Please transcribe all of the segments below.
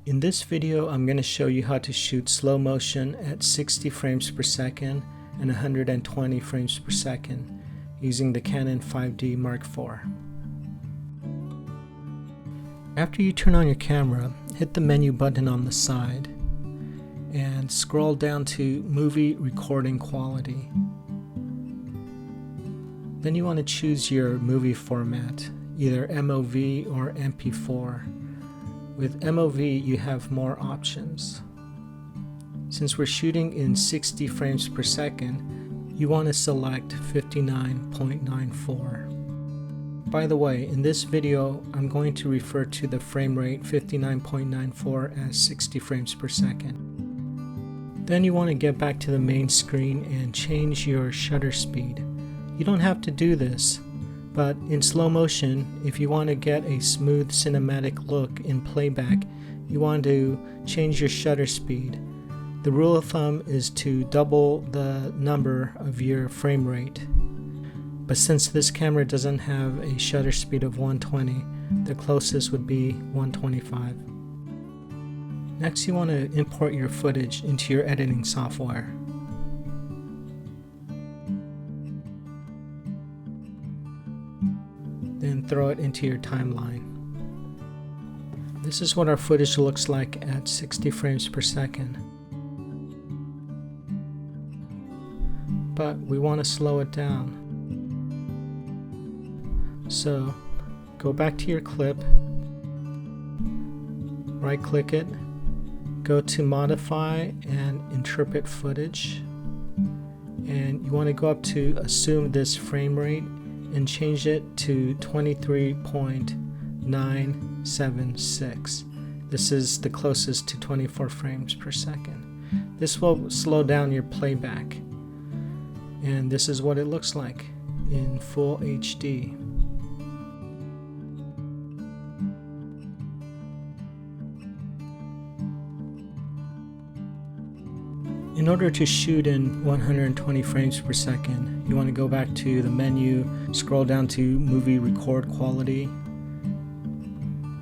In this video, I'm going to show you how to shoot slow motion at 60 frames per second and 120 frames per second using the Canon 5D Mark IV. After you turn on your camera, hit the menu button on the side and scroll down to Movie Recording Quality. Then you want to choose your movie format, either MOV or MP4. With MOV, you have more options. Since we're shooting in 60 frames per second, you want to select 59.94. By the way, in this video, I'm going to refer to the frame rate 59.94 as 60 frames per second. Then you want to get back to the main screen and change your shutter speed. You don't have to do this, but in slow motion, if you want to get a smooth cinematic look in playback, you want to change your shutter speed. The rule of thumb is to double the number of your frame rate. But since this camera doesn't have a shutter speed of 120, the closest would be 125. Next, you want to import your footage into your editing software. Then throw it into your timeline. This is what our footage looks like at 60 frames per second. But we want to slow it down. So go back to your clip, right click it, go to modify and interpret footage, and you want to go up to assume this frame rate and change it to 23.976. This is the closest to 24 frames per second. This will slow down your playback, and this is what it looks like in full HD. In order to shoot in 120 frames per second, you want to go back to the menu, scroll down to Movie Record Quality,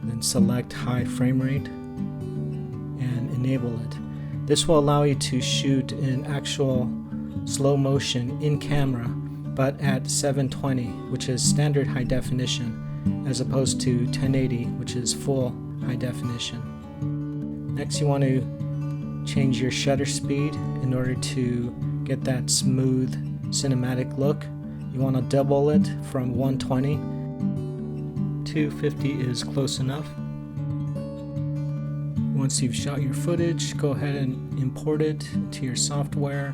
then select High Frame Rate, and enable it. This will allow you to shoot in actual slow motion in camera, but at 720, which is standard high definition, as opposed to 1080, which is full high definition. Next, you want to change your shutter speed in order to get that smooth cinematic look. You want to double it from 120. 250 is close enough. Once you've shot your footage, go ahead and import it to your software.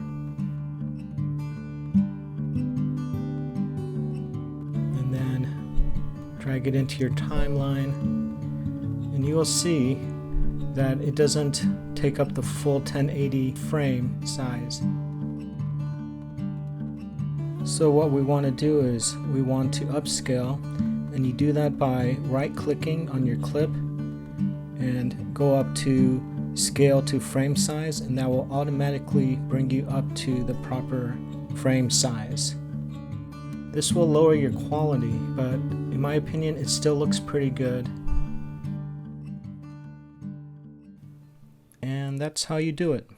And then drag it into your timeline. And you will see that it doesn't take up the full 1080 frame size. So what we want to do is we want to upscale, and you do that by right clicking on your clip and go up to scale to frame size, and that will automatically bring you up to the proper frame size. This will lower your quality, but in my opinion it still looks pretty good. And that's how you do it.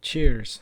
Cheers.